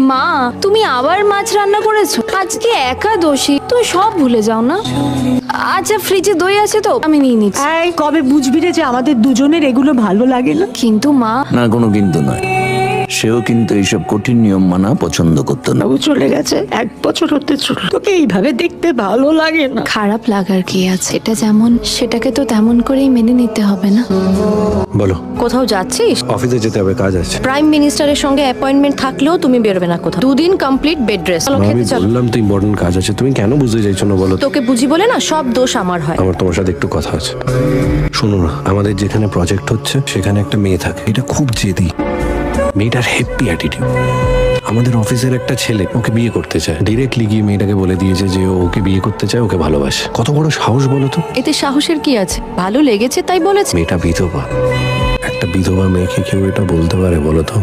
মা, তুমি আবার মাছ রান্না করেছো? আজকে একাদশী, তুমি সব ভুলে যাও না। আচ্ছা, ফ্রিজে দই আছে তো, আমি নিয়ে নিচ্ছি। এই কবে বুঝবি রে যে আমাদের দুজনের এগুলো ভালো লাগে না? কিন্তু মা, না, কোনো কিন্তু নয়। সেও কিন্তু এইসব কঠিন নিয়ম মানা পছন্দ করতো না। বাবু চলে গেছে, 1 বছর হতে চল, তোকে এইভাবে দেখতে ভালো লাগে না। খারাপ লাগার কি আছে? এটা যেমন, সেটাকে তো তেমন করেই মেনে নিতে হবে না? বলো, কোথাও যাচ্ছিস? অফিসে যেতে হবে, কাজ আছে। প্রাইম মিনিস্টারের সঙ্গে অ্যাপয়েন্টমেন্ট থাকলেও তুমি বেরোবে না কোথাও। 2 দিন কমপ্লিট বেড রেস্ট। চলো আমি খেতে চলো। বললাম তো ইম্পর্টেন্ট কাজ আছে, তুমি কেন বুঝতে চাইছো না বলো তো? তোকে বুঝি বলে না সব দোষ আমার হয়। আমার তোমার সাথে একটু কথা আছে। শোনো না, আমাদের যেখানে প্রজেক্ট হচ্ছে সেখানে একটা মেয়ে থাকে, এটা খুব জেদি। মেয়েটার হেপি অ্যাটিটিউড। আমাদের অফিসের একটা ছেলে ওকে বিয়ে করতে চায়, ডিরেক্টলি গিয়ে মেয়েটাকে বলে দিয়েছে যে ও ওকে বিয়ে করতে চায়, ওকে ভালোবাসে। কত বড় সাহস বলো তো? এতে সাহসের কি আছে? ভালো লেগেছে তাই বলেছে। মেয়েটা বিধবা। একটা বিধবা মেয়েকে কেউ এটা বলতে পারে বলো তো?